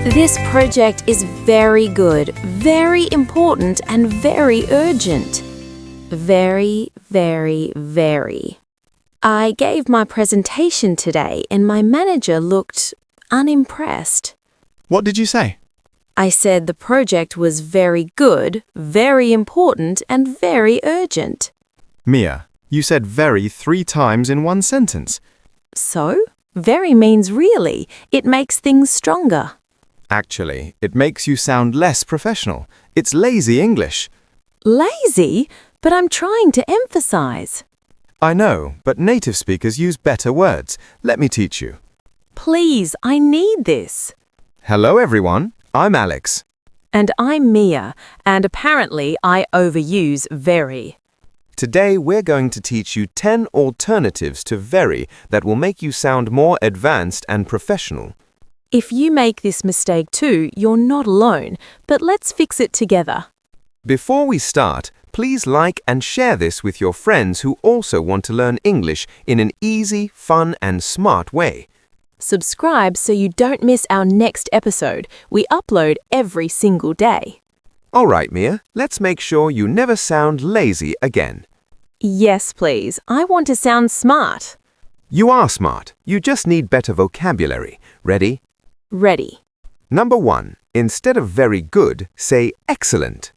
This project is very good, very important, and very urgent. Very, very, very. I gave my presentation today and my manager looked unimpressed. What did you say? I said the project was very good, very important, and very urgent. Mia, you said very 3 times in one sentence. So? Very means really. It makes things stronger. Actually, it makes you sound less professional. It's lazy English. Lazy? But I'm trying to emphasize. I know, but native speakers use better words. Let me teach you. Please, I need this. Hello, everyone. I'm Alex. And I'm Mia, and apparently I overuse very. Today, we're going to teach you 10 alternatives to very that will make you sound more advanced and professional. If you make this mistake too, you're not alone, but let's fix it together. Before we start, please like and share this with your friends who also want to learn English in an easy, fun, and smart way. Subscribe so you don't miss our next episode. We upload every single day. All right, Mia, let's make sure you never sound lazy again. Yes, please. I want to sound smart. You are smart. You just need better vocabulary. Ready? Ready. Number 1. Instead of very good, say excellent.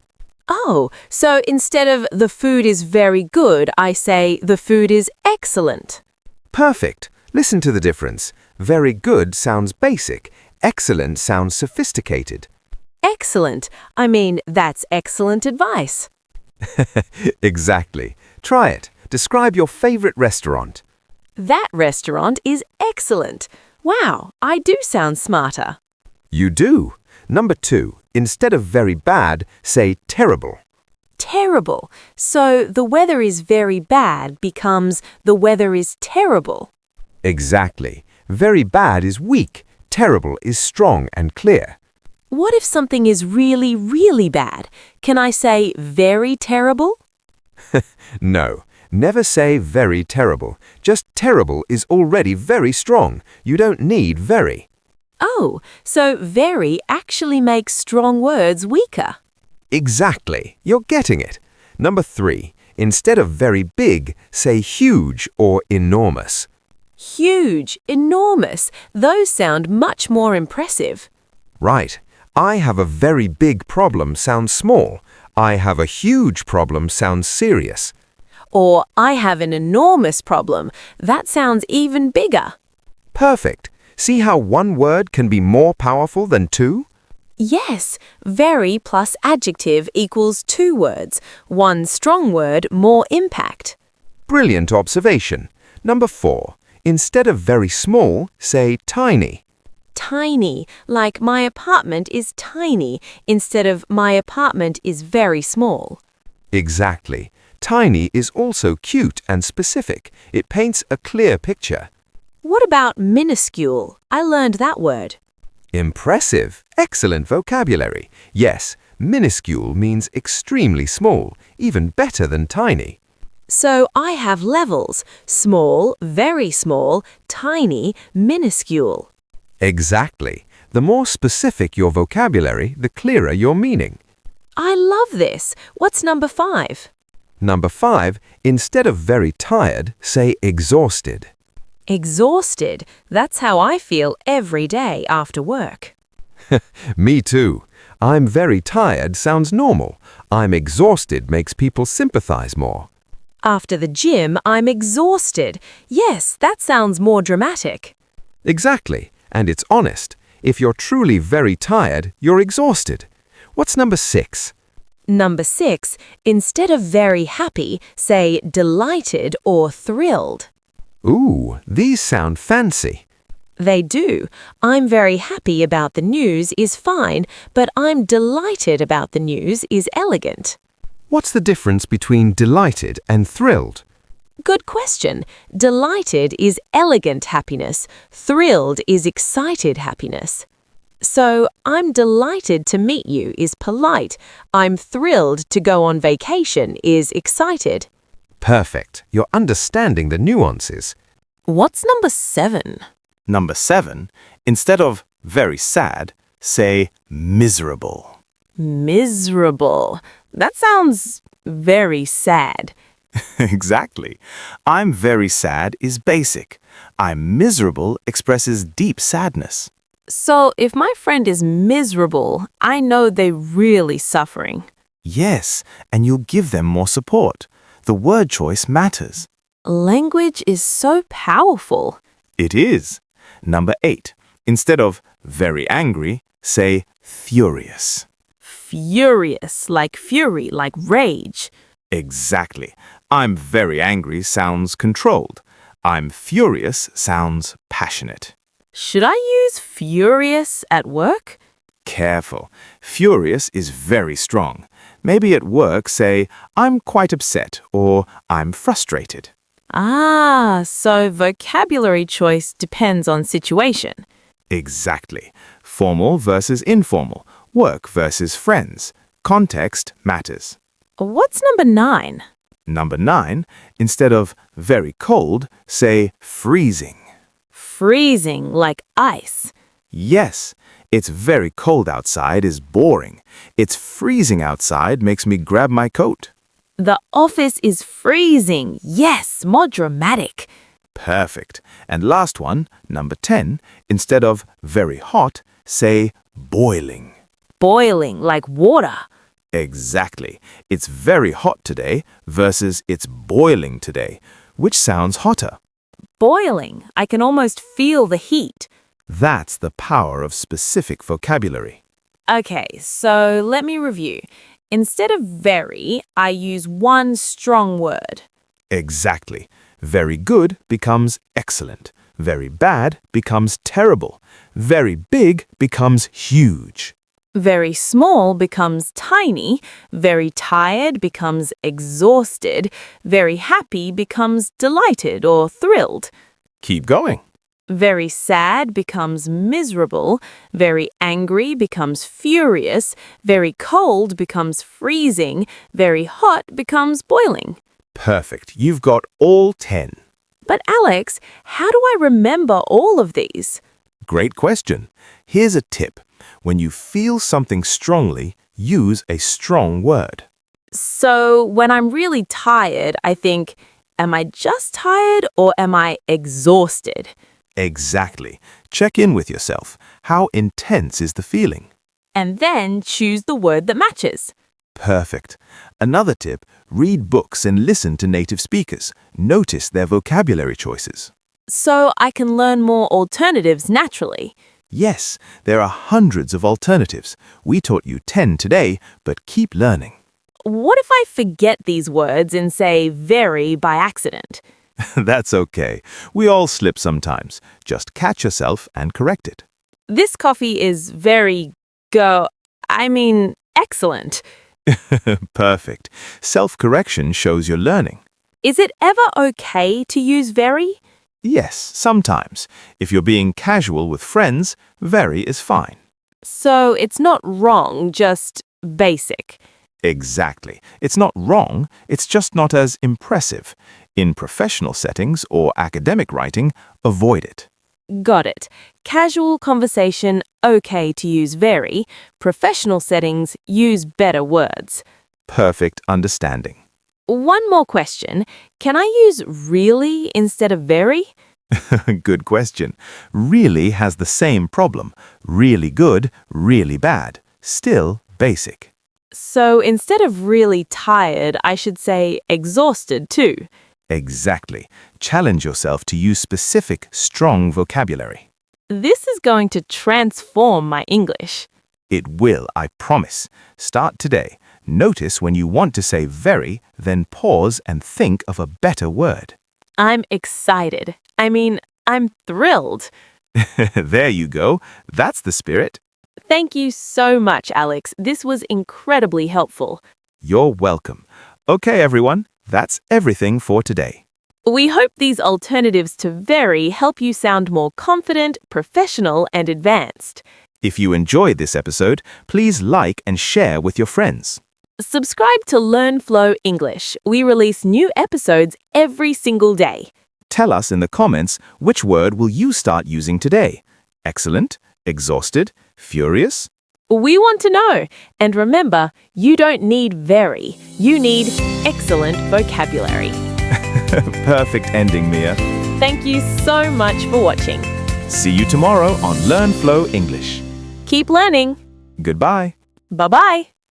Oh, so instead of the food is very good, I say the food is excellent. Perfect. Listen to the difference. Very good sounds basic. Excellent sounds sophisticated. Excellent. I mean, that's excellent advice. Exactly. Try it. Describe your favorite restaurant. That restaurant is excellent. Wow, I do sound smarter. You do. Number 2. Instead of very bad, say terrible. Terrible. So the weather is very bad becomes the weather is terrible. Exactly. Very bad is weak. Terrible is strong and clear. What if something is really, really bad? Can I say very terrible? No, never say very terrible. Just terrible is already very strong. You don't need very. Oh, so very actually makes strong words weaker. Exactly. You're getting it. Number 3. Instead of very big, say huge or enormous. Huge, enormous. Those sound much more impressive. Right. I have a very big problem sounds small. I have a huge problem sounds serious. Or I have an enormous problem. That sounds even bigger. Perfect. See how one word can be more powerful than 2? Yes, very plus adjective equals 2 words. One strong word, more impact. Brilliant observation. Number 4. Instead of very small, say tiny. Tiny, like my apartment is tiny, instead of my apartment is very small. Exactly. Tiny is also cute and specific. It paints a clear picture. What about minuscule? I learned that word. Impressive. Excellent vocabulary. Yes, minuscule means extremely small, even better than tiny. So I have levels: small, very small, tiny, minuscule. Exactly. The more specific your vocabulary, the clearer your meaning. I love this. What's number 5? Number 5. Instead of very tired, say exhausted. Exhausted. That's how I feel every day after work. Me too. I'm very tired sounds normal. I'm exhausted makes people sympathize more. After the gym, I'm exhausted. Yes, that sounds more dramatic. Exactly. And it's honest. If you're truly very tired, you're exhausted. What's number 6? Number 6. Instead of very happy, say delighted or thrilled. Ooh, these sound fancy. They do. I'm very happy about the news is fine, but I'm delighted about the news is elegant. What's the difference between delighted and thrilled? Good question. Delighted is elegant happiness. Thrilled is excited happiness. So, I'm delighted to meet you is polite. I'm thrilled to go on vacation is excited. Perfect. You're understanding the nuances. What's number 7? Number 7. Instead of very sad, say miserable. Miserable. That sounds very sad. Exactly. I'm very sad is basic. I'm miserable expresses deep sadness. So if my friend is miserable, I know they're really suffering. Yes, and you'll give them more support. The word choice matters. Language is so powerful. It is. Number 8. Instead of very angry, say furious. Furious, like fury, like rage. Exactly. I'm very angry sounds controlled. I'm furious sounds passionate. Should I use furious at work? Careful. Furious is very strong. Maybe at work say, I'm quite upset or I'm frustrated. Ah, so vocabulary choice depends on situation. Exactly. Formal versus informal. Work versus friends. Context matters. What's number 9? Number 9, instead of very cold, say freezing. Freezing, like ice. Yes, it's very cold outside is boring. It's freezing outside makes me grab my coat. The office is freezing. Yes, more dramatic. Perfect. And last one, number 10, instead of very hot, say boiling. Boiling, like water. Exactly. It's very hot today versus it's boiling today. Which sounds hotter? Boiling. I can almost feel the heat. That's the power of specific vocabulary. Okay, so let me review. Instead of very, I use one strong word. Exactly. Very good becomes excellent. Very bad becomes terrible. Very big becomes huge. Very small becomes tiny. Very tired becomes exhausted. Very happy becomes delighted or thrilled. Keep going. Very sad becomes miserable. Very angry becomes furious. Very cold becomes freezing. Very hot becomes boiling. Perfect. You've got all 10. But Alex, how do I remember all of these? Great question. Here's a tip. When you feel something strongly, use a strong word. So when I'm really tired, I think, am I just tired or am I exhausted? Exactly. Check in with yourself. How intense is the feeling? And then choose the word that matches. Perfect. Another tip, read books and listen to native speakers. Notice their vocabulary choices. So I can learn more alternatives naturally. Yes, there are hundreds of alternatives. We taught you 10 today, but keep learning. What if I forget these words and say very by accident? That's okay. We all slip sometimes. Just catch yourself and correct it. This coffee is excellent. Perfect. Self-correction shows you're learning. Is it ever okay to use very? Yes, sometimes. If you're being casual with friends, very is fine. So it's not wrong, just basic. Exactly. It's not wrong, it's just not as impressive. In professional settings or academic writing, avoid it. Got it. Casual conversation, okay to use very. Professional settings, use better words. Perfect understanding. One more question. Can I use really instead of very? Good question. Really has the same problem. Really good, really bad. Still basic. So instead of really tired, I should say exhausted too. Exactly. Challenge yourself to use specific, strong vocabulary. This is going to transform my English. It will, I promise. Start today. Notice when you want to say very, then pause and think of a better word. I'm excited. I'm thrilled. There you go. That's the spirit. Thank you so much, Alex. This was incredibly helpful. You're welcome. Okay, everyone. That's everything for today. We hope these alternatives to very help you sound more confident, professional, and advanced. If you enjoyed this episode, please like and share with your friends. Subscribe to LearnFlow English. We release new episodes every single day. Tell us in the comments which word will you start using today. Excellent, Exhausted? Furious? We want to know. And remember, you don't need very. You need excellent vocabulary. Perfect ending, Mia. Thank you so much for watching. See you tomorrow on LearnFlow English. Keep learning. Goodbye. Bye-bye.